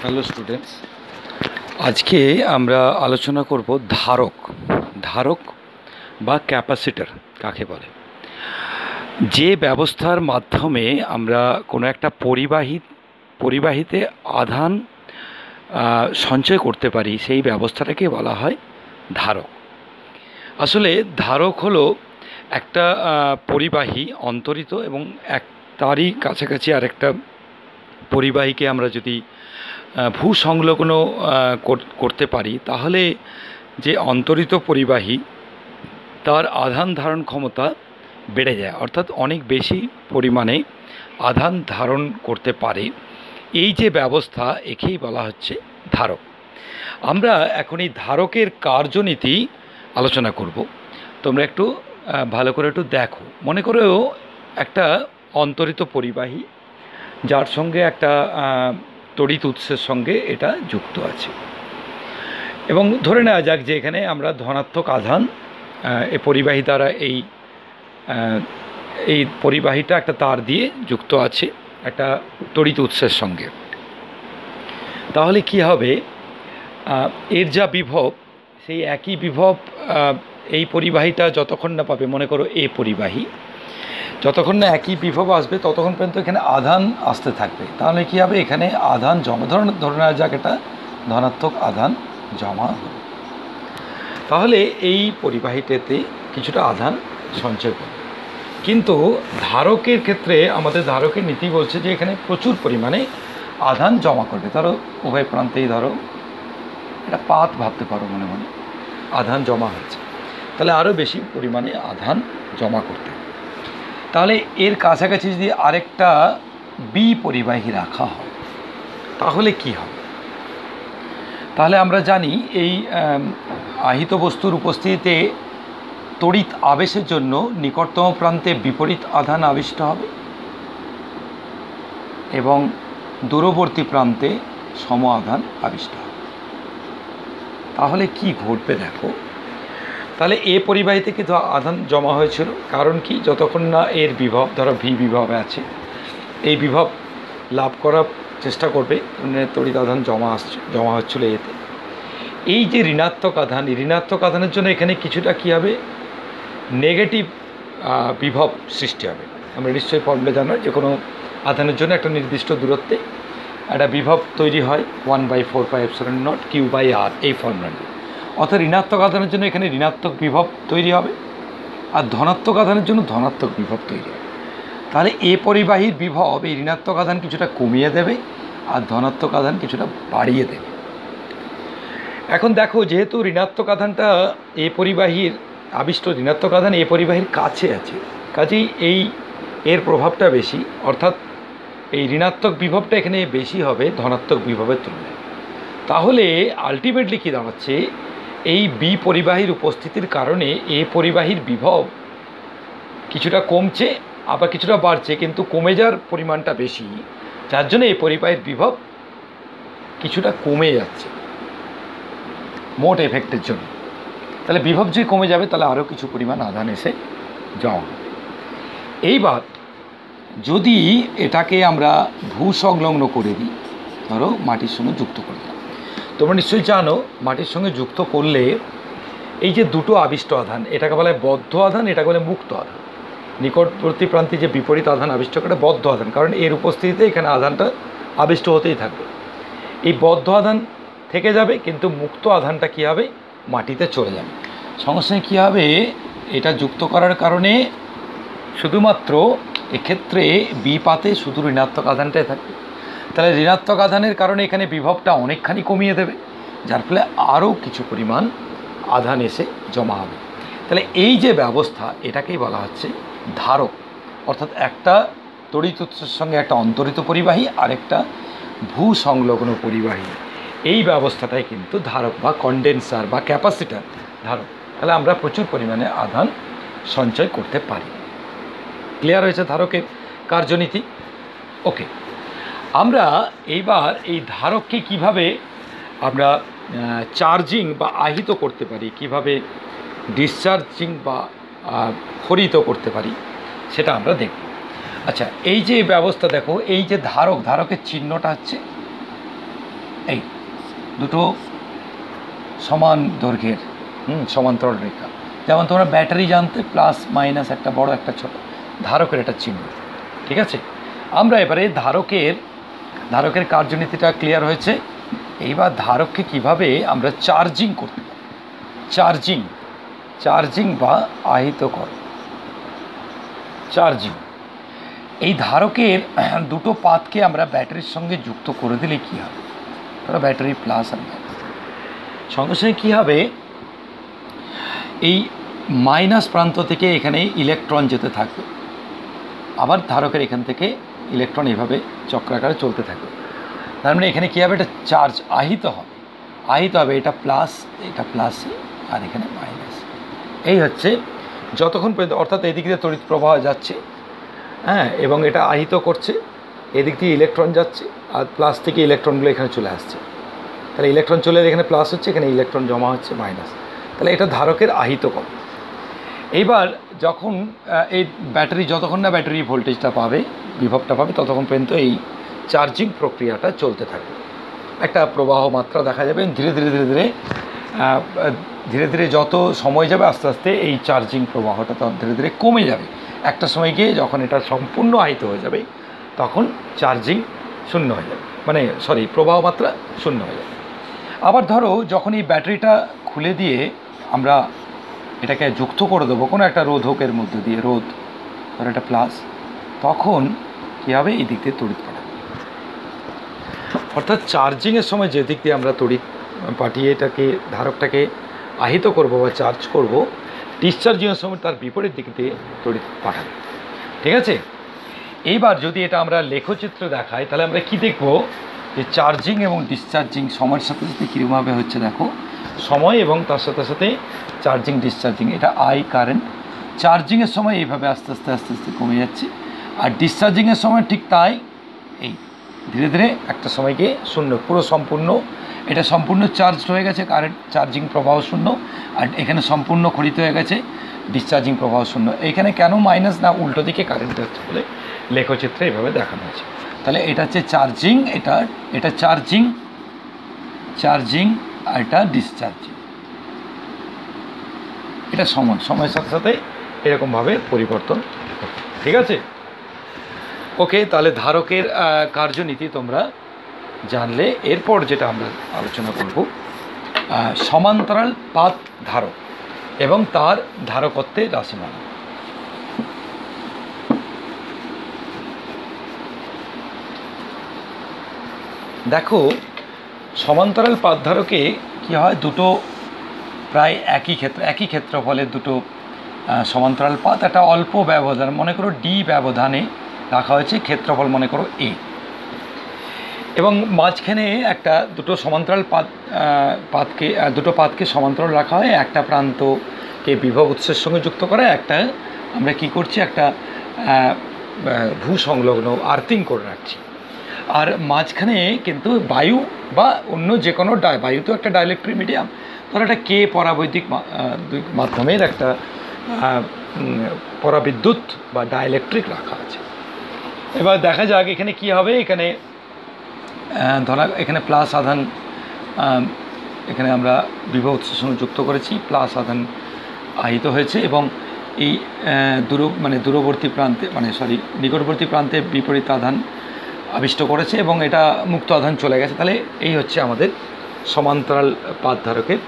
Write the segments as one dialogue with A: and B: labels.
A: Hello students, আজকে আমরা আলোচনা করব ধারক বা ক্যাপাসিটর কাকে বলে। যে ব্যবস্থার মাধ্যমে আমরা কোনো একটা পরিবাহিতে আধান সঞ্চয় করতে পারি সেই ব্যবস্থাটাকে বলা হয় ধারক। আসলে ধারক হলো একটা পরিবাহী অন্তরিত এবং তারই কাছাকাছি আরেকটা পরিবাহীকে আমরা যদি ভূসংলগ্ন করতে পারি, তাহলে যে অন্তরিত পরিবাহী তার আধান ধারণ ক্ষমতা বেড়ে যায়, অর্থাৎ অনেক বেশি পরিমাণে আধান ধারণ করতে পারে। এই যে ব্যবস্থা, একেই বলা হচ্ছে ধারক। আমরা এখন এই ধারকের কার্যনীতি আলোচনা করব। তোমরা একটু ভালো করে একটু দেখো। মনে করো একটা অন্তরিত পরিবাহী যার সঙ্গে একটা তড়িৎ উৎসের সঙ্গে এটা যুক্ত আছে, এবং ধরে নেওয়া যাক যে এখানে আমরা ধনাত্মক আধান এই পরিবাহী দ্বারা এই পরিবাহীটা একটা তার দিয়ে যুক্ত আছে একটা তড়িৎ উৎসের সঙ্গে। তাহলে কি হবে, এর যা বিভব, সেই একই বিভব এই পরিবাহীটা যতক্ষণ না পাবে, মনে করো এ পরিবাহী যতক্ষণ না একই বিভব আসবে ততক্ষণ পর্যন্ত এখানে আধান আসতে থাকবে। তাহলে কী হবে, এখানে আধান জমা ধরে নেওয়া যাক এটা ধনাত্মক আধান জমা হবে। তাহলে এই পরিবাহীটাতে কিছুটা আধান সঞ্চয় করবে। কিন্তু ধারকের ক্ষেত্রে আমাদের ধারকের নীতি বলছে যে এখানে প্রচুর পরিমাণে আধান জমা করবে। ধরো উভয় প্রান্তেই ধরো এটা পাত ভাবতে পারো, মনে মনে আধান জমা হচ্ছে, তাহলে আরও বেশি পরিমাণে আধান জমা করতে। তাহলে এর কাছাকাছি যদি আরেকটা বি পরিবাহী রাখা হয় তাহলে কি হবে? তাহলে আমরা জানি এই আহিত বস্তুর উপস্থিতিতে তড়িৎ আবেশের জন্য নিকটতম প্রান্তে বিপরীত আধান আবিষ্ট হবে এবং দূরবর্তী প্রান্তে সম আধান আবিষ্ট হবে। তাহলে কি ঘটবে দেখো। তাহলে এ পরিবাহীতে কিন্তু আধান জমা হয়েছিল, কারণ কি, যতক্ষণ না এর বিভব, ধরো ভি বিভবে আছে, এই বিভব লাভ করার চেষ্টা করবে, তড়িৎ আধান জমা হচ্ছিল এতে। এই যে ঋণাত্মক আধানের জন্য এখানে কিছুটা কী হবে, নেগেটিভ বিভব সৃষ্টি হবে। আমরা নিশ্চয়ই ফর্মুলা জানো যে কোনো আধানের জন্য একটা নির্দিষ্ট দূরত্বে একটা বিভব তৈরি হয় 1/4πε0 Q/R, এই ফর্মুলাটি। অর্থাৎ ঋণাত্মক আধানের জন্য এখানে ঋণাত্মক বিভব তৈরি হবে, আর ধনাত্মক আধানের জন্য ধনাত্মক বিভব তৈরি হবে। তাহলে এ পরিবাহীর বিভব এই ঋণাত্মক আধান কিছুটা কমিয়ে দেবে আর ধনাত্মক আধান কিছুটা বাড়িয়ে দেবে। এখন দেখো, যেহেতু ঋণাত্মক আধানটা এ পরিবাহীর আবিষ্ট ঋণাত্মক আধান এ পরিবাহীর কাছে আছে, কাজেই এর প্রভাবটা বেশি, অর্থাৎ এই ঋণাত্মক বিভবটা এখানে বেশি হবে ধনাত্মক বিভবের তুলনায়। তাহলে আলটিমেটলি কী দাঁড়াচ্ছে, এই বি পরিবাহীর উপস্থিতির কারণে এ পরিবাহীর বিভব কিছুটা কমছে আবার কিছুটা বাড়ছে, কিন্তু কমে যাওয়ার পরিমাণটা বেশি, যার জন্য এই পরিবাহীর বিভব কিছুটা কমে যাচ্ছে মোট এফেক্টের জন্য। তাহলে বিভব যদি কমে যাবে তাহলে আরও কিছু পরিমাণ আধান এসে জমা হবে। এইবার যদি এটাকে আমরা ভূসংলগ্ন করে দিই, ধরো মাটির সঙ্গে যুক্ত করে দিলাম, তোমরা নিশ্চয়ই জানো মাটির সঙ্গে যুক্ত করলে এই যে দুটো আবিষ্ট আধান, এটাকে বলা হয় বদ্ধ আধান, এটাকে বলে মুক্ত আধান। নিকটবর্তী প্রান্তে যে বিপরীত আধান আবিষ্ট করে বদ্ধ আধান, কারণ এর উপস্থিতিতে এখানে আধানটা আবিষ্ট হতেই থাকবে। এই বদ্ধ আধান থেকে যাবে, কিন্তু মুক্ত আধানটা কী হবে, মাটিতে চলে যাবে। সঙ্গে সঙ্গে কী হবে, এটা যুক্ত করার কারণে শুধুমাত্র এক্ষেত্রে বিপাতে শুধু ঋণাত্মক আধানটাই থাকবে। তাহলে ঋণাত্মক আধানের কারণে এখানে বিভবটা অনেকখানি কমিয়ে দেবে, যার ফলে আরও কিছু পরিমাণ আধান এসে জমা হবে। তাহলে এই যে ব্যবস্থা, এটাকেই বলা হচ্ছে ধারক, অর্থাৎ একটা তড়িৎ উৎসের সঙ্গে একটা অন্তরিত পরিবাহী আর একটা ভূসংলগ্ন পরিবাহী, এই ব্যবস্থাটাই কিন্তু ধারক বা কন্ডেন্সার বা ক্যাপাসিটার ধারক। তাহলে আমরা প্রচুর পরিমাণে আধান সঞ্চয় করতে পারি। ক্লিয়ার হয়েছে ধারকের কার্যনীতি? ওকে, আমরা এইবার এই ধারককে কিভাবে আমরা চার্জিং বা আহিত করতে পারি, কিভাবে ডিসচার্জিং বা খরিত করতে পারি, সেটা আমরা দেখব। আচ্ছা, এই যে ব্যবস্থা দেখো, এই যে ধারকের চিহ্নটা হচ্ছে এই দুটো সমান দৈর্ঘ্যের সমান্তরাল রেখা। যেমন তোমরা ব্যাটারি জানতে প্লাস মাইনাস একটা বড় একটা ছোট, ধারকের একটা চিহ্ন। ঠিক আছে, আমরা এবারে ধারকের কার্যনীতিটা ক্লিয়ার হয়েছে। এইবার ধারককে কিভাবে আমরা চার্জিং করতে পারি, চার্জিং বা আহিত কর চার্জিং। এই ধারকের দুটো পাতকে আমরা ব্যাটারির সঙ্গে যুক্ত করে দিলে কী হবে, ধরো ব্যাটারি প্লাস আর মাইনাস, সঙ্গে সঙ্গে কী হবে, এই মাইনাস প্রান্ত থেকে এখানে ইলেকট্রন যেতে থাকবে, আবার ধারকের এখান থেকে ইলেকট্রন এভাবে চক্রাকারে চলতে থাকবে। তার মানে এখানে কী হবে, এটা চার্জ আহিত হবে, এটা প্লাস আর এখানে মাইনাস। এই হচ্ছে যতক্ষণ পর্যন্ত, অর্থাৎ এদিক দিয়ে তড়িৎ প্রবাহ যাচ্ছে, হ্যাঁ, এবং এটা আহিত করছে, এদিক দিয়ে ইলেকট্রন যাচ্ছে, আর প্লাস থেকে ইলেকট্রনগুলো এখানে চলে আসছে। তাহলে ইলেকট্রন চলে এখানে প্লাস হচ্ছে, এখানে ইলেকট্রন জমা হচ্ছে মাইনাস। তাহলে এটা ধারকের আহিত কম। এইবার যখন এই ব্যাটারি, যতক্ষণ না ব্যাটারি ভোল্টেজটা পাবে, বিভবটা পাবে, ততক্ষণ পর্যন্ত এই চার্জিং প্রক্রিয়াটা চলতে থাকবে। একটা প্রবাহ মাত্রা দেখা যাবে, ধীরে ধীরে যত সময় যাবে আস্তে আস্তে এই চার্জিং প্রবাহটা ধীরে ধীরে কমে যাবে। একটা সময় গিয়ে যখন এটা সম্পূর্ণ আহিত হয়ে যাবে, তখন চার্জিং শূন্য হয়ে যাবে, মানে প্রবাহ মাত্রা শূন্য হয়ে যাবে। আবার ধরো যখন এই ব্যাটারিটা খুলে দিয়ে আমরা এটাকে যুক্ত করে দেবো কোনো একটা রোধকের মধ্যে দিয়ে, রোধ ধরো এটা প্লাস, তখন কী হবে, এই দিক দিয়ে তড়িৎ পাঠাবে। অর্থাৎ চার্জিংয়ের সময় যে দিক দিয়ে আমরা তড়িৎ পাঠিয়ে এটাকে ধারকটাকে আহিত করব বা চার্জ করব, ডিসচার্জিংয়ের সময় তার বিপরীত দিক দিয়ে তড়িৎ পাঠাবে। ঠিক আছে, এইবার যদি এটা আমরা লেখচিত্র দেখাই, তাহলে আমরা কি দেখব, যে চার্জিং এবং ডিসচার্জিং সময়ের সাথে সাথে কীরকমভাবে হচ্ছে দেখো, সময় এবং তার সাথে সাথে চার্জিং ডিসচার্জিং, এটা আই কারেন্ট। চার্জিংয়ের সময় এইভাবে আস্তে আস্তে কমে যাচ্ছে, আর ডিসচার্জিংয়ের সময় ঠিক তাই, এই ধীরে ধীরে একটা সময় গিয়ে শূন্য, পুরো সম্পূর্ণ এটা সম্পূর্ণ চার্জ হয়ে গেছে, কারেন্ট চার্জিং প্রবাহ শূন্য, আর এখানে সম্পূর্ণ খরিত হয়ে গেছে, ডিসচার্জিং প্রবাহ শূন্য। এইখানে কেন মাইনাস না, উল্টো দিকে কারেন্ট হচ্ছে বলে লেখচিত্রে এভাবে দেখানো হয়েছে। তাহলে এটা হচ্ছে চার্জিং, এটা চার্জিং আর এটা ডিসচার্জিং। এটা সময়ের সাথে সাথে এরকমভাবে পরিবর্তন। ঠিক আছে, ওকে, তাহলে ধারকের কার্যনীতি তোমরা জানলে। এরপর যেটা আমরা আলোচনা করব, সমান্তরাল পাত ধারক এবং তার ধারকত্বের রাশিমালা। দেখো, সমান্তরাল পাত ধারকে কী হয়, দুটো প্রায় একই ক্ষেত্রফলের দুটো সমান্তরাল পাত, একটা অল্প ব্যবধান, মনে করো ডি ব্যবধানে রাখা হয়েছে, ক্ষেত্রফল মনে করো এ, এবং মাঝখানে দুটো সমান্তরাল দুটো পাতকে সমান্তরাল রাখা হয়, একটা প্রান্তকে বিভব উৎসের সঙ্গে যুক্ত করা, একটা আমরা কি করছি, একটা ভূসংলগ্ন আর্থিং করে রাখছি। আর মাঝখানে কিন্তু বায়ু বা অন্য যে কোনো বায়ু তো একটা ডাইলেকট্রিক মিডিয়াম, ধরো একটা কে পরাবৈদ্যুতিক মাধ্যমের একটা পরাবিদ্যুৎ বা ডাইলেকট্রিক রাখা আছে। এবার দেখা যাক এখানে কি হবে। এখানে ধরা এখানে প্লাস আধান, এখানে আমরা বিভব উৎসের সঙ্গে যুক্ত করেছি, প্লাস আধান আহিত হয়েছে, এবং এই দূরবর্তী প্রান্তে নিকটবর্তী প্রান্তে বিপরীত আধান আবিষ্ট করেছে, এবং এটা মুক্ত আধান চলে গেছে। তাহলে এই হচ্ছে আমাদের সমান্তরাল পাত ধারকের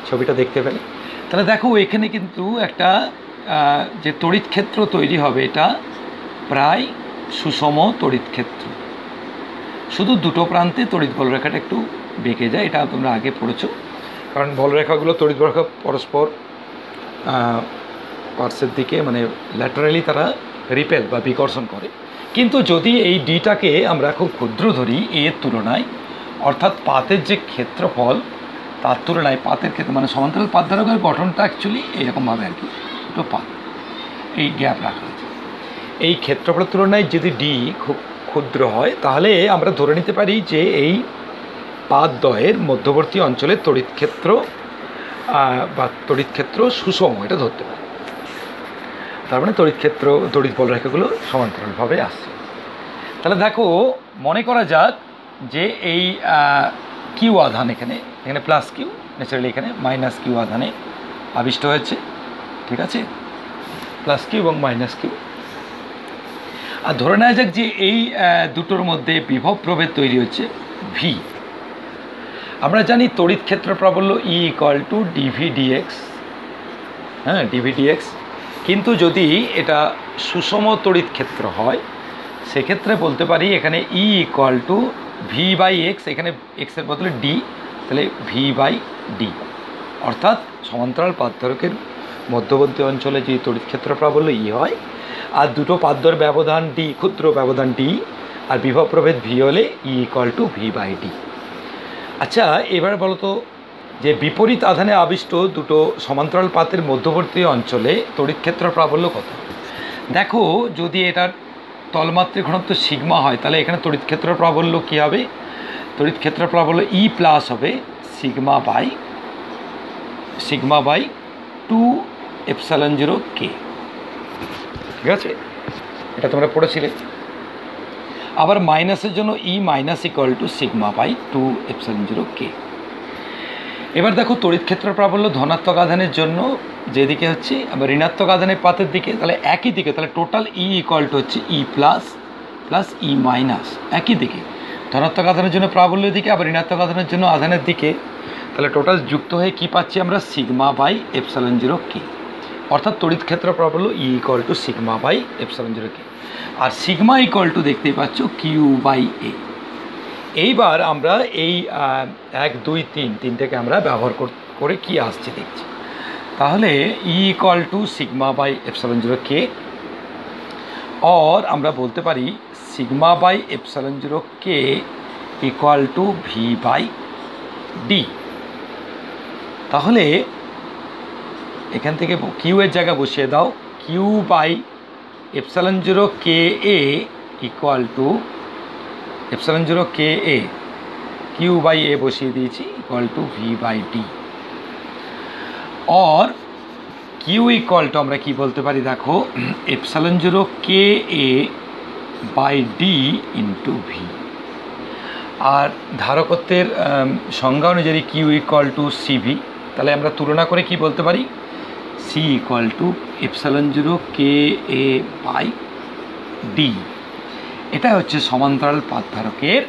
A: ছবিটা দেখতে পেলে। তাহলে দেখো, এখানে কিন্তু একটা যে তড়িৎ ক্ষেত্র তৈরি হবে, এটা প্রায় সুষম তড়িৎ ক্ষেত্র, শুধু দুটো প্রান্তে তড়িৎ বলরেখাটা একটু বেঁকে যায়, এটা তোমরা আগে পড়েছো, কারণ বলরেখাগুলো তড়িৎ বলরেখা পরস্পর পার্শ্বের দিকে ল্যাটারালি তারা রিপেল বা বিকর্ষণ করে। কিন্তু যদি এই ডিটাকে আমরা খুব ক্ষুদ্র ধরি এর তুলনায়, অর্থাৎ পাতের যে ক্ষেত্রফল তার তুলনায় পাতের ক্ষেত্রে সমান্তরাল পাত ধারকের গঠনটা অ্যাকচুয়ালি এইরকমভাবে আর কি, দুটো পাত এই গ্যাপ রাখা আছে, এই ক্ষেত্রফলের তুলনায় যদি ডি খুব ক্ষুদ্র হয়, তাহলে আমরা ধরে নিতে পারি যে এই পাতদ্বয়ের মধ্যবর্তী অঞ্চলের তড়িৎ ক্ষেত্র সুষম, এটা ধরতে পারি। তার মানে তড়িৎ বলরেখাগুলো সমান্তরালভাবে আসছে। তাহলে দেখো, মনে করা যাক যে এই কিউ আধান এখানে প্লাস কিউ, ন্যাচারালি এখানে মাইনাস কিউ আধানে আবিষ্ট হয়েছে। ঠিক আছে, প্লাস কিউ এবং মাইনাস কিউ। আর ধরে নেওয়া যাক যে এই দুটোর মধ্যে বিভব প্রভেদ তৈরি হচ্ছে ভি। আমরা জানি তড়িৎ ক্ষেত্র প্রাবল্য E equal to DV DX, হ্যাঁ ডিভি ডিএক্স। কিন্তু যদি এটা সুষম তড়িৎ ক্ষেত্র হয় সেক্ষেত্রে বলতে পারি এখানে E equal to V by x, এখানে এক্সের বদলে ডি, তাহলে ভি বাই ডি। অর্থাৎ সমান্তরাল পাতধারকের মধ্যবর্তী অঞ্চলে যে তড়িৎ ক্ষেত্র প্রাবল্য ই হয় আর দুটো পাদ্যর ব্যবধান ডি, ক্ষুদ্র ব্যবধান ডি, আর বিভব প্রভেদ ভি হলে E equal to V by d. আচ্ছা, এবার বলো তো যে বিপরীত আধানে আবিষ্ট দুটো সমান্তরাল পাতের মধ্যবর্তী অঞ্চলে তড়িৎ ক্ষেত্র প্রাবল্য কত? দেখো, যদি এটার তলমাত্রিক ঘনত্ব সিগমা হয় তাহলে এখানে তড়িৎ ক্ষেত্র প্রাবল্য কী হবে? তড়িৎ ক্ষেত্র প্রাবল্য ই প্লাস হবে সিগমা বাই 2 এপসাইলন 0 কে। ঠিক আছে, এটা তোমরা পড়েছিলে। আবার মাইনাসের জন্য E minus equal to sigma by 2 epsilon 0 K. এবার দেখো তড়িৎ ক্ষেত্র প্রাবল্য ধনাত্মক আধানের জন্য যেদিকে হচ্ছে, আবার ঋণাত্মক আধানের পাতের দিকে, তাহলে একই দিকে, তাহলে টোটাল ই ইকুয়াল টু হচ্ছে ই প্লাস প্লাস ই মাইনাস, একই দিকে ধনাত্মক আধানের জন্য প্রাবল্যের দিকে, আবার ঋণাত্মক আধানের জন্য আধানের দিকে, তাহলে টোটাল যুক্ত হয়ে কী পাচ্ছি আমরা? Sigma by epsilon 0 K. অর্থাৎ তড়িৎ ক্ষেত্র প্রাবল্য E equal to sigma by epsilon 0 K, আর সিগমা ইকুয়াল টু দেখতেই পাচ্ছ কিউ বাই এ। এইবার আমরা এই 1 2 3 তিনটাকে আমরা ব্যবহার করে কি আসছে দেখছি। তাহলে E equal to sigma by epsilon 0 K, और আমরা বলতে পারি sigma by epsilon 0 K equal to V by D. তাহলে এখান থেকে কিউ এর জায়গা বসিয়ে দাও, Q by epsilon 0 K A equal to epsilon 0 K A, Q by A বসিয়ে দিয়েছি, equal to V by D. और কিউ ইকুয়াল টু আমরা কি বলতে পারি দেখো, epsilon 0 K A by D into V. আর ধারকত্বের সংজ্ঞা অনুযায়ী কিউ ইকুয়াল টু সিভি, তাহলে আমরা তুলনা করে কি বলতে পারি? C equal to epsilon 0 K A by d. এটা হচ্ছে সমান্তরাল পাত ধারকের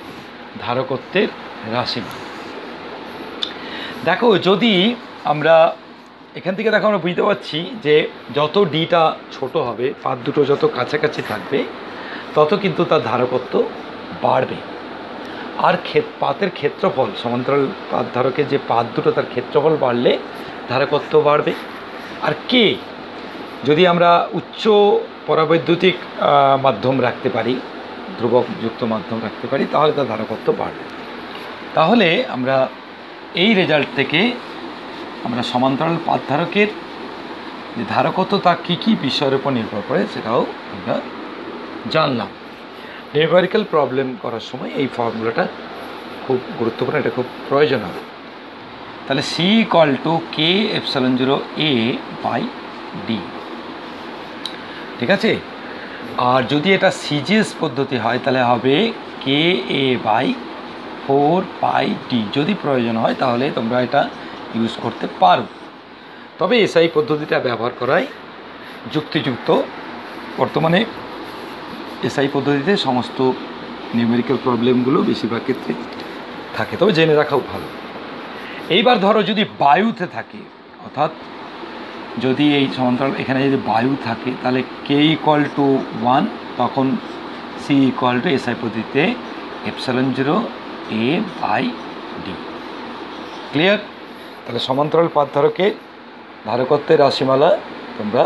A: ধারকত্বের রাশিমালা। দেখো, যদি আমরা এখান থেকে দেখো আমরা বুঝতে পারছি যে যত ডিটা ছোট হবে, পাত দুটো যত কাছাকাছি থাকবে, তত কিন্তু তার ধারকত্ব বাড়বে। আর পাতের ক্ষেত্রফল, সমান্তরাল পাত ধারকের যে পাত দুটো তার ক্ষেত্রফল বাড়লে ধারকত্ব বাড়বে। আর কে যদি আমরা উচ্চ পরাবৈদ্যুতিক মাধ্যম রাখতে পারি, ধ্রুবকযুক্ত মাধ্যম রাখতে পারি, তাহলে তার ধারকত্ব বাড়বে। তাহলে আমরা এই রেজাল্ট থেকে আমরা সমান্তরাল পাত ধারকের যে ধারকত্ব তা কী কী বিষয়ের উপর নির্ভর করে সেটাও আমরা জানলাম। নিউমেরিক্যাল প্রবলেম করার সময় এই ফর্মুলাটা খুব গুরুত্বপূর্ণ, এটা খুব প্রয়োজন হবে। তাহলে C equal to K epsilon 0 A by d. ঠিক আছে, আর যদি এটা সিজিএস পদ্ধতি হয় তাহলে হবে কে এ বাই 4 পাই ডি। যদি প্রয়োজন হয় তাহলে তোমরা এটা ইউজ করতে পারো, তবে এসআই পদ্ধতিটা ব্যবহার করাই যুক্তিযুক্ত। বর্তমানে এসআই পদ্ধতিতে সমস্ত নিউমেরিক্যাল প্রবলেমগুলো বেশিরভাগ ক্ষেত্রে থাকে, তবে জেনে রাখাও ভালো। এইবার ধরো যদি বায়ুতে থাকে, অর্থাৎ যদি এই সমান্তরাল এখানে যদি বায়ু থাকে, তাহলে কে ইকুয়াল টু 1, তখন সি ইকুয়াল টু এসআই পদ্ধতিতে epsilon 0 A by d. Clear? তাহলে সমান্তরাল পাত ধারকের ধারকত্বের রাশিমালা তোমরা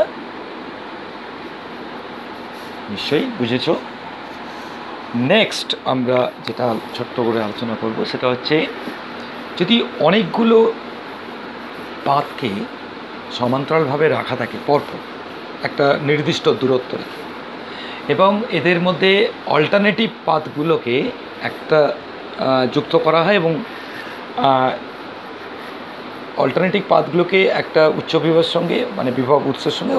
A: নিশ্চয়ই বুঝেছ। নেক্সট আমরা যেটা ছোট্ট করে আলোচনা করব সেটা হচ্ছে, যদি অনেকগুলো পাতকে সমান্তরালভাবে রাখা থাকে পরপর একটা নির্দিষ্ট দূরত্ব রেখে, এবং এদের মধ্যে অল্টারনেটিভ পাতগুলোকে একটা যুক্ত করা হয়, এবং অল্টারনেটিভ পাতগুলোকে একটা উচ্চ বিভবের সঙ্গে, মানে বিভব উৎসের সঙ্গে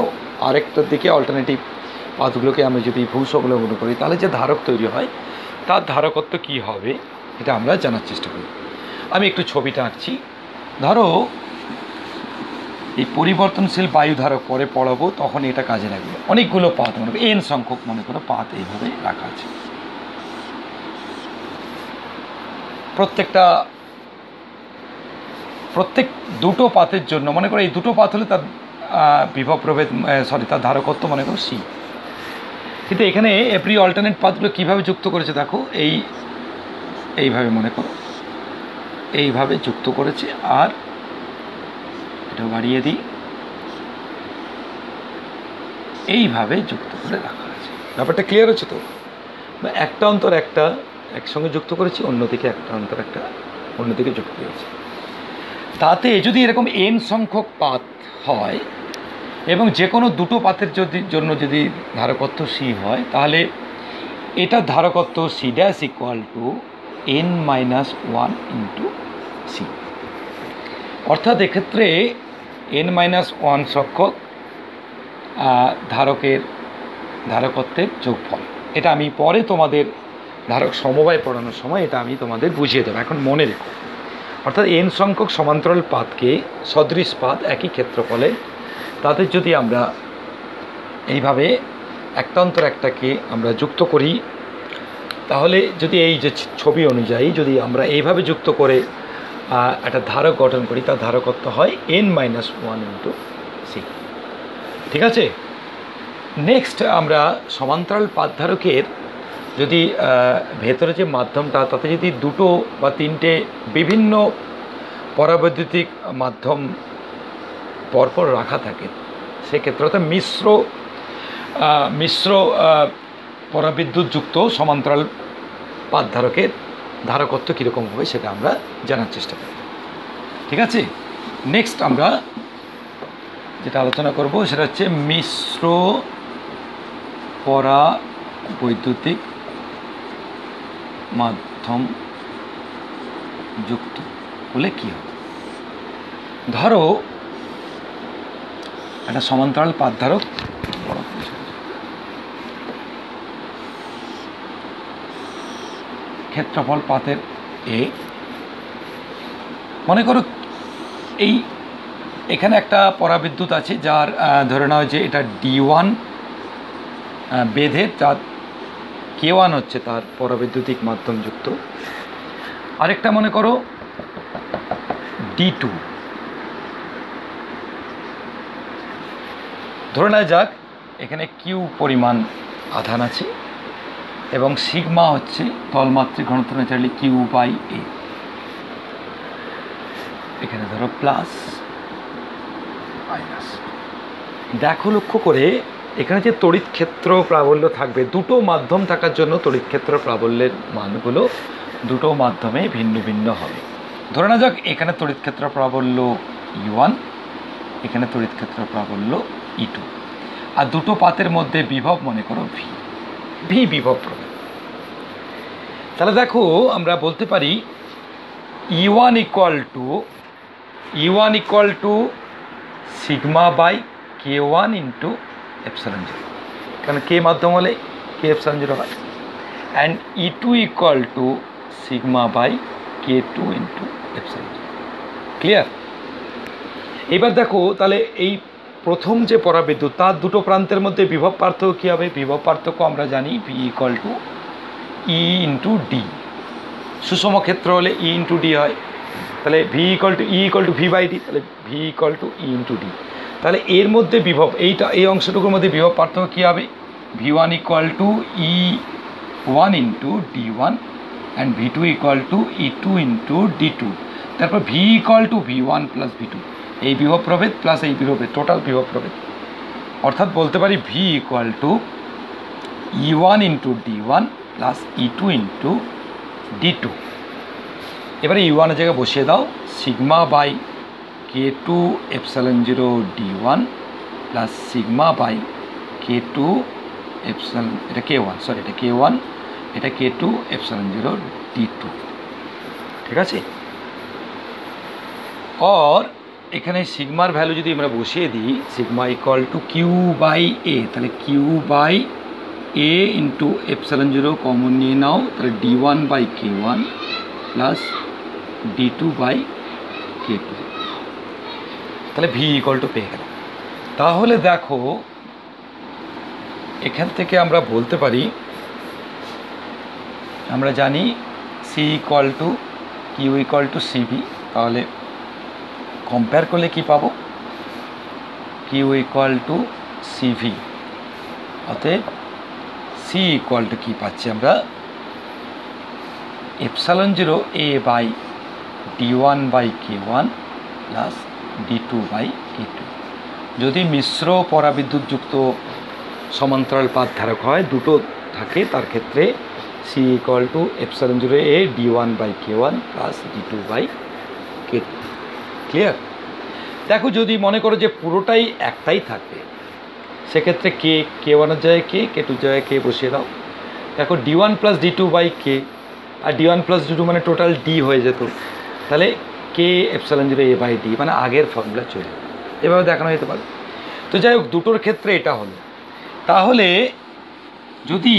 A: আরেকটার দিকে অল্টারনেটিভ পাতগুলোকে আমরা যদি ভূষ অবলম্বন করি, তাহলে যে ধারক তৈরি হয় তার ধারকত্ব কী হবে এটা আমরা জানার চেষ্টা করি। আমি একটু ছবিটা আঁকছি। ধরো এই পরিবর্তনশীল বায়ু ধারক পরে পড়াবো, তখন এটা কাজে লাগবে। অনেকগুলো পাত মনে করো, এন সংখ্যক মনে করো পাত এইভাবে রাখা আছে। প্রত্যেক দুটো পাতের জন্য মনে করো এই দুটো পাত হলে তার বিভব প্রভেদ তার ধারকত্ব মনে করো সি। কিন্তু এখানে এভরি অল্টারনেট পাথগুলো কীভাবে যুক্ত করেছে দেখো, এইভাবে মনে করো এইভাবে যুক্ত করেছে। আর এটা বাড়িয়ে দিই, এইভাবে যুক্ত করে রাখা আছে। ব্যাপারটা ক্লিয়ার হচ্ছে তো? একটা অন্তর একটা একসঙ্গে যুক্ত করেছি, অন্যদিকে একটা অন্তর একটা অন্যদিকে যুক্ত হয়েছে। তাতে যদি এরকম এন সংখ্যক পাত হয় এবং যে কোনো দুটো পাতের জন্য যদি ধারকত্ব সি হয়, তাহলে এটা ধারকত্ব C dash equal to n-1 into C. অর্থাৎ এক্ষেত্রে n-1 সংখ্যক ধারকত্বের যোগফল। এটা আমি পরে তোমাদের ধারক সমবায় পড়ানোর সময় এটা আমি তোমাদের বুঝিয়ে দেবো, এখন মনে রেখো। অর্থাৎ এন সংখ্যক সমান্তরাল পাতকে সদৃশ পাত একই ক্ষেত্রফলে, তাদের যদি আমরা এইভাবে একটা অন্তর একটাকে আমরা যুক্ত করি, তাহলে যদি এই যে ছবি অনুযায়ী যদি আমরা এইভাবে যুক্ত করে একটা ধারক গঠন করি, তার ধারকত্ব হয় n-1 ইন্টু সি। ঠিক আছে? নেক্সট আমরা সমান্তরাল পাত ধারকের যদি ভেতরে যে মাধ্যমটা, তাতে যদি দুটো বা তিনটে বিভিন্ন পরাবৈদ্যুতিক মাধ্যম পরপর রাখা থাকে, সেক্ষেত্রে অর্থাৎ মিশ্র পরাবিদ্যুৎ যুক্ত সমান্তরাল পাত ধারকের ধারকত্ব কীরকম হবে সেটা আমরা জানার চেষ্টা করি। ঠিক আছে? নেক্সট আমরা যেটা আলোচনা করব সেটা হচ্ছে মিশ্র পরাবৈদ্যুতিক মাধ্যম যুক্ত হলে কী হবে। ধরো একটা সমান্তরাল পাত ধারক, ক্ষেত্রফল পাতের এ, মনে করো এখানে একটা পরাবিদ্যুৎ আছে যার ধরে নেওয়া যে এটা D1 বেধে, তার K1 হচ্ছে তার পরাবৈদ্যুতিক মাধ্যম যুক্ত। আরেকটা মনে করো D2। ধরে নেওয়া যাক এখানে কিউ পরিমাণ আধান আছে এবং সিগমা হচ্ছে তলমাত্রিক ঘনত্ব ন্যাচারালি কিউ বাই এ। এখানে ধরো প্লাস মাইনাস। দেখো লক্ষ্য করে এখানে যে তড়িৎ ক্ষেত্র প্রাবল্য থাকবে, দুটো মাধ্যম থাকার জন্য তড়িৎ ক্ষেত্র প্রাবল্যের মানগুলো দুটো মাধ্যমে ভিন্ন ভিন্ন হবে। ধরে না যাক এখানে তড়িৎ ক্ষেত্র প্রাবল্য E1, এখানে তড়িৎ ক্ষেত্র প্রাবল্য E2, আর দুটো পাতের মধ্যে বিভব মনে করো ভি বিভব প্রভেদ। তাহলে দেখো আমরা বলতে পারি E1 equal to sigma by K1 into epsilon 0, কারণ কে মাধ্যম হলে কে এপসাইলন 0 হয়। And E2 equal to sigma by K2 into epsilon 0। Clear? এবার দেখো তাহলে এই প্রথম যে পরাবিদ্যুৎ, তার দুটো প্রান্তের মধ্যে বিভব পার্থক্য কী হবে? বিভব পার্থক্য আমরা জানি V equal to E into d. সুষম ক্ষেত্র হলে E ইন্টু ডি হয়। তাহলে E equal to V by D, তাহলে V equal to E into d. তাহলে এর মধ্যে বিভব এই অংশটুকুর মধ্যে বিভব পার্থক্য কী হবে? V1 equal to E1 into D1 and V2 equal to E2 into D2। তারপর V equal two V1 plus V2, এই বিভব প্রভেদ প্লাস এই বিভবের টোটাল বিভব প্রভেদ। অর্থাৎ বলতে পারি V equal to E1 into D1 plus E2 into D2। এবারে E1 এর জায়গায় বসিয়ে দাও sigma by K2 epsilon 0 D1 plus sigma by K2 epsilon, এটা K1, সরি এটা K1, এটা K2 এপসাইলন 0 D2। ঠিক আছে? और এখানে সিগমার ভ্যালু যদি আমরা বসিয়ে দিই, sigma equal to Q by A, তাহলে Q by A into epsilon 0 common নিয়ে নাও, তাহলে D1 by K1 plus d2/k2। তাহলে v ইকুয়াল টু পেয়ে গেলাম। তাহলে দেখো এখান থেকে আমরা বলতে পারি, আমরা জানি c equal to Q equal to CV. তাহলে কম্পেয়ার করলে কি পাবো? Q equal to CV. অতএব সি ইকুয়াল টু কী পাচ্ছি আমরা? ε0 a/d1/k1 প্লাস d2/k2। যদি মিশ্র পরাবিদ্যুৎযুক্ত সমান্তরাল পাত ধারক হয়, দুটো থাকে, তার ক্ষেত্রে C equal to ε0 a d1/k1 plus d2/k2। Clear? দেখো যদি মনে করো যে পুরোটাই একটাই থাকবে, সেক্ষেত্রে k1-এর জায়গায় k2-র জায়গায় k বসিয়ে দাও। দেখো d1 প্লাস d2/k, আর d1 প্লাস d2 মানে টোটাল d হয়ে যেত। তাহলে k ε0 a/d মানে আগের ফর্মুলা চলে, এভাবে দেখানো যেতে পারে। তো যাই হোক, দুটোর ক্ষেত্রে এটা হলো। তাহলে যদি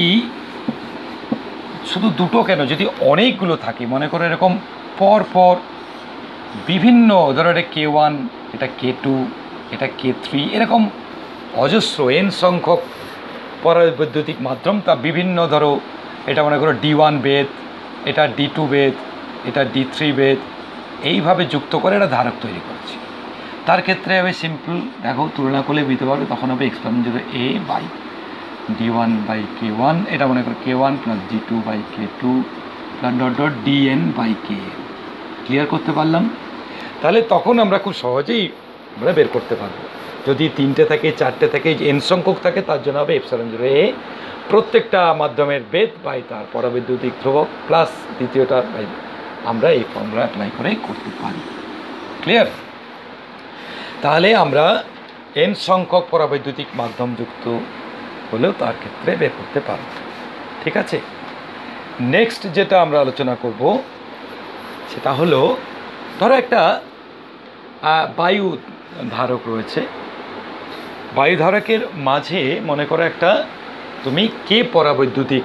A: শুধু দুটো কেন, যদি অনেকগুলো থাকে, মনে করো এরকম পর পর বিভিন্ন, ধরো এটা k1, এটা k2, এটা k3, এরকম অজস্র n সংখ্যক পরাবৈদ্যুতিক মাধ্যম, তা বিভিন্ন, ধরো এটা মনে করো d1 বেদ, এটা d2 বেদ, এটা d3 বেদ, এইভাবে যুক্ত করে একটা ধারক তৈরি করেছি। তার ক্ষেত্রে হবে সিম্পল, দেখো তুলনা করলে বুঝতে পারবে, তখন হবে ε0 a/d1/k1, এটা মনে করো k1 plus d2/k2 plus dot dn/kn। Clear করতে পারলাম? তাহলে তখন আমরা খুব সহজেই আমরা বের করতে পারবো। যদি 3টে থাকে, 4টে থাকে, n সংখ্যক থাকে, তার জন্য হবে ε0 a প্রত্যেকটা মাধ্যমের বেদ বাই তার পরাবৈদ্যুতিক ধ্রুবক প্লাস দ্বিতীয়টা বাই। আমরা এই ফর্মুলা অ্যাপ্লাই করে করতে পারি। ক্লিয়ার? তাহলে আমরা n সংখ্যক পরাবৈদ্যুতিক মাধ্যম যুক্ত হলেও তার ক্ষেত্রে বের করতে পারব। ঠিক আছে? নেক্সট যেটা আমরা আলোচনা করব সেটা হলো, ধরো একটা বায়ু ধারক রয়েছে। বায়ু ধারকের মাঝে মনে করো একটা তুমি কে পরাবৈদ্যুতিক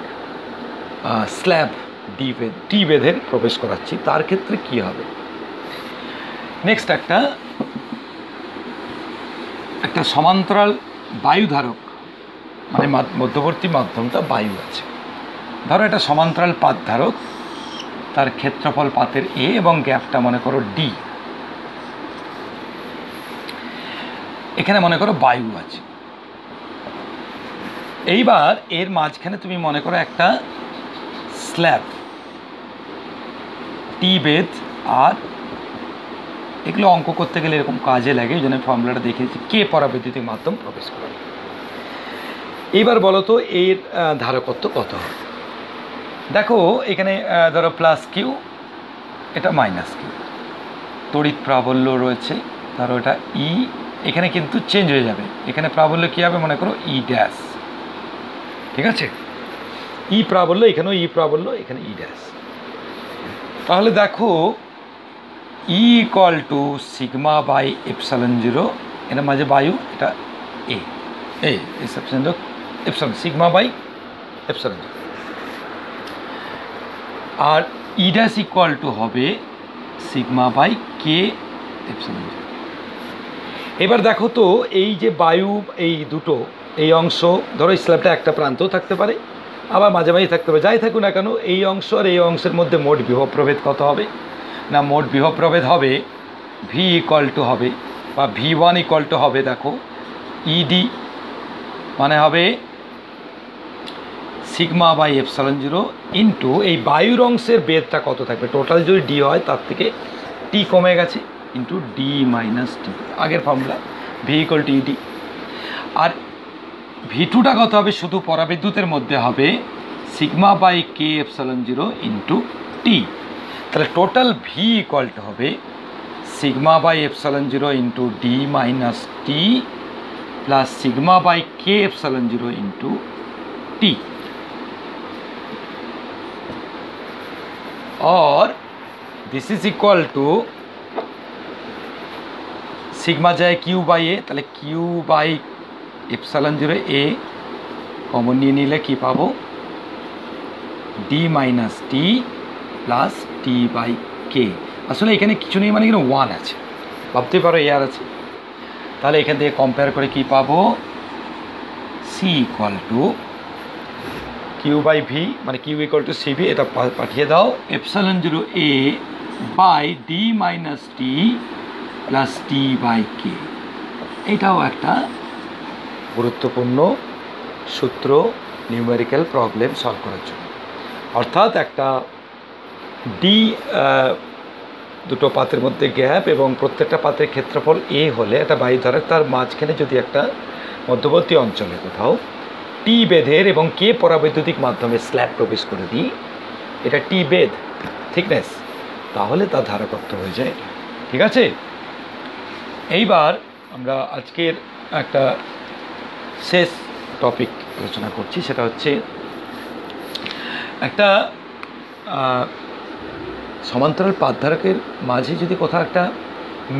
A: স্ল্যাব টি বেঁধে প্রবেশ করাচ্ছি, তার ক্ষেত্রে কি হবে? নেক্সট একটা সমান্তরাল বায়ু ধারক, মানে মধ্যবর্তী মাধ্যমটা বায়ু আছে। ধরো একটা সমান্তরাল পাত ধারক, তার ক্ষেত্রফল পাতের এ এবং গ্যাপটা মনে করো ডি। এখানে মনে করো বায়ু আছে। এইবার এর মাঝখানে তুমি মনে করো একটা স্ল্যাব টি বেদ, আর এগুলো অঙ্ক করতে গেলে এরকম কাজে লাগে, ওই জন্য ফর্মুলাটা দেখিয়েছি, কে পরাবৈদ্যুতিক মাধ্যম প্রবেশ করে। এইবার বলো তো এর ধারকত্ব কত হবে? দেখো এখানে ধরো প্লাস কিউ, এটা মাইনাস কিউ, তড়িৎ প্রাবল্য রয়েছে, ধরো এটা ই, এখানে কিন্তু চেঞ্জ হয়ে যাবে। এখানে প্রাবল্য কী হবে? মনে করো ই ড্যাশ। ঠিক আছে? ই প্রাবল্য, এখানেও ই প্রাবল্য, এখানে ই ড্যাশ। তাহলে দেখো E equal to sigma by ε0, এটা মাঝে বায়ু, এটা এ এপসাইলন সিগমা বাই ε0, আর ই ড্যাশ ইকুয়াল টু হবে সিগমা বাই কে ε0। এবার দেখো তো এই যে বায়ু, এই দুটো, এই অংশ, ধরো স্ল্যাবটা একটা প্রান্তও থাকতে পারে, আবার মাঝে মাঝে থাকতে পারে, যাই থাকুক না কেন, এই অংশ আর এই অংশের মধ্যে মোট বিভব প্রভেদ কত হবে? না, মোট বিভব প্রভেদ হবে ভি ইকুয়াল টু হবে, বা v1 ইকুয়াল টু হবে, দেখো ইডি মানে হবে সিগমা বাই ε0 ইন্টু এই বায়ুর অংশের বেদটা কত থাকবে, টোটাল যদি ডি হয় তার থেকে টি কমে গেছে, ইন্টু ডি মাইনাস টি, আগের formula V equal to E D. আর ভি2টা কত হবে? শুধু পরাবিদ্যুতের মধ্যে হবে sigma by K ε0 into T. তাহলে টোটাল ভি ইকুয়াল টু হবে sigma by ε0 into D minus T plus sigma by K ε0 into T, और this is equal to sigma जाए किউ বাই এ, তাহলে কিউ বাই ε0 এ কমন নিয়ে নিলে কি পাবো? D minus T plus T by K, আসলে এখানে কিছু নেই, মানে এখানে 1 আছে, ভাবতে পারো এয়ার আছে। তাহলে এখান থেকে কম্পেয়ার করে কি পাবো, C equal to Q by V, মানে কিউ ইকুয়াল টু সিভি, এটা পাঠিয়ে দাও, epsilon 0 A by D minus T plus T by K. এটাও একটা গুরুত্বপূর্ণ সূত্র নিউমেরিক্যাল প্রবলেম সলভ করার জন্য। অর্থাৎ একটা ডি, দুটো পাতের মধ্যে গ্যাপ এবং প্রত্যেকটা পাতের ক্ষেত্রফল এ হলে একটা বায়ুধারক, তার মাঝখানে যদি একটা মধ্যবর্তী অঞ্চলে কোথাও টি বেধের এবং কে পরাবৈদ্যুতিক মাধ্যমে স্ল্যাব প্রবেশ করে দিই, এটা টি বেধ থিকনেস, তাহলে তার ধারকত্ব হয়ে যায়। ঠিক আছে, এইবার আমরা আজকের একটা শেষ টপিক আলোচনা করছি, সেটা হচ্ছে একটা সমান্তরাল পাতধারকের মাঝে যদি কোথাও একটা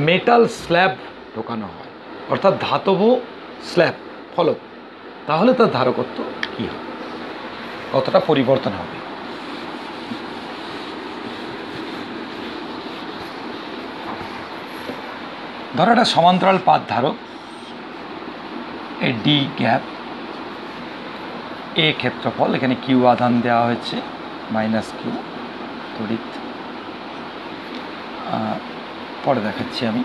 A: মেটাল স্ল্যাব ঢোকানো হয়, অর্থাৎ ধাতব স্ল্যাব ফলক, তাহলে তার ধারকত্ব কী হবে, কতটা পরিবর্তন হবে। ধরো একটা সমান্তরাল পাতধারক, এ ডি গ্যাপ, এ ক্ষেত্রফল, এখানে কিউ আধান দেওয়া হয়েছে মাইনাস কিউ, তড়িৎ পরে দেখাচ্ছি আমি।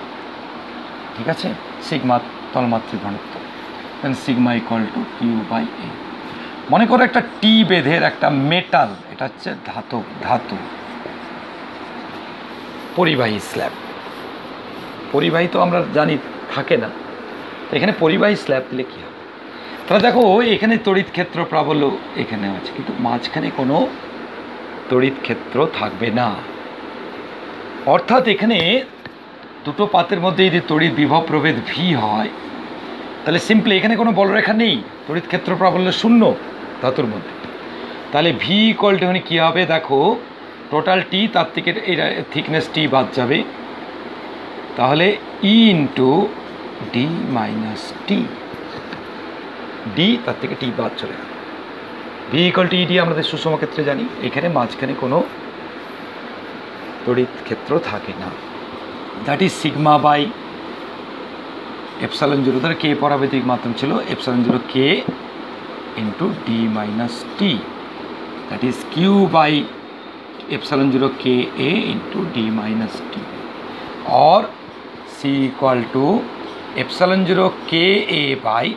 A: ঠিক আছে, সিগমা তলমাত্রিক ঘনত্ব, sigma equal to Q by A. মনে করো একটা টি বেধের একটা মেটাল, এটা হচ্ছে ধাতু পরিবাহী স্ল্যাব। পরিবাহী তো আমরা জানি থাকে না, তো এখানে পরিবাহী স্ল্যাব দিলে কী হবে। তাহলে দেখো এখানে তড়িৎ ক্ষেত্র প্রাবল্য এখানে আছে, কিন্তু মাঝখানে কোনো তড়িৎ ক্ষেত্র থাকবে না। অর্থাৎ এখানে দুটো পাতের মধ্যে যদি তড়িৎ বিভব প্রভেদ ভি হয়, তাহলে সিম্পলি এখানে কোনো বলরেখা নেই, তড়িৎ ক্ষেত্র প্রাবল্য শূন্য ধাতুর মধ্যে। তাহলে ভি ইকুয়াল টু এখানে কী হবে, দেখো টোটাল টি, তার থেকে এটা থিকনেস টি বাদ যাবে, তাহলে ই ইন্টু ডি মাইনাস টি, ডি তার থেকে টি বাদ চলে গেল। ভি ইকুয়াল টু ইডি আমাদের সুষম ক্ষেত্রে জানি, এখানে মাঝখানে কোনো তড়িৎ ক্ষেত্র থাকে না। That is sigma by epsilon 0, ধরে কে পরাবৈদ্যুতিক মাধ্যম ছিল, epsilon 0 K into D minus T, that is Q by epsilon 0 K A into D minus T, और C equal to epsilon 0 K A by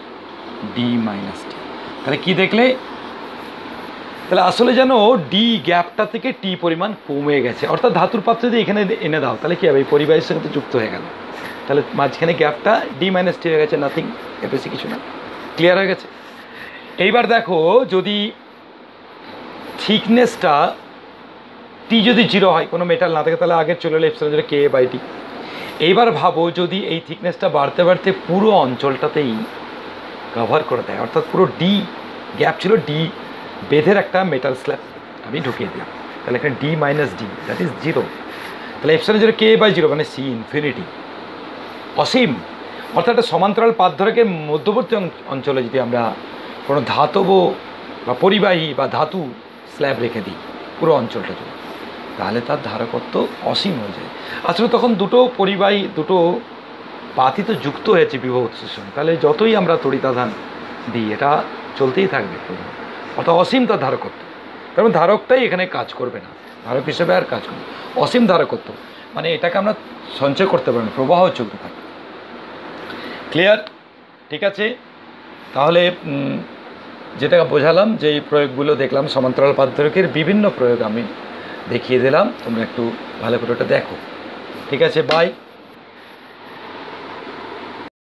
A: D minus T. তাহলে কি দেখলে, তাহলে আসলে যেন ডি গ্যাপটা থেকে টি পরিমাণ কমে গেছে। অর্থাৎ ধাতুর পাত্র যদি এখানে এনে দাও, তাহলে কী হবে, এই পরিবাহীর সঙ্গে তো যুক্ত হয়ে গেল, তাহলে মাঝখানে গ্যাপটা ডি মাইনাস টি হয়ে গেছে, নাথিং, এর বেশি কিছু না, ক্লিয়ার হয়ে গেছে। এইবার দেখো যদি থিকনেসটা টি যদি 0 হয়, কোনো মেটাল না থাকে, তাহলে আগের চলে এলো epsilon 0 K A by T. এইবার ভাবো যদি এই থিকনেসটা বাড়তে বাড়তে পুরো অঞ্চলটাতেই কভার করে দেয়, অর্থাৎ পুরো ডি গ্যাপ ছিল, ডি বেধের একটা মেটাল স্ল্যাব আমি ঢুকিয়ে দিলাম, তাহলে এখানে D minus D, that is 0, তাহলে এপসাইলন 0 কে এ বাই 0 মানে সি ইনফিনিটি, অসীম। অর্থাৎ একটা সমান্তরাল পাতধারকের মধ্যবর্তী অঞ্চলে যদি আমরা কোনো ধাতব বা পরিবাহী বা ধাতু স্ল্যাব রেখে দিই পুরো অঞ্চলটা জুড়ে, তাহলে তার ধারকত্ব অসীম হয়ে যায়। আসলে তখন দুটো পরিবাহী, দুটো পাতই তো যুক্ত হয়েছে বিভব উৎসের সঙ্গে, তাহলে যতই আমরা তড়িতাধান দিই এটা চলতেই থাকবে, অর্থাৎ অসীম তার ধারকত্ব। কারণ ধারকটাই এখানে কাজ করবে না, ধারক হিসেবে আর কাজ করবে, অসীম ধারকত্ব, মানে এটাকে আমরা সঞ্চয় করতে পারি না, প্রবাহ চলতে থাকবে। ক্লিয়ার? ঠিক আছে, তাহলে যেটা বোঝালাম, যে এই প্রয়োগগুলো দেখলাম, সমান্তরাল পাতধারকের বিভিন্ন প্রয়োগ আমি দেখিয়ে দিলাম, তোমরা একটু ভালো করে ওটা দেখো। ঠিক আছে, বাই।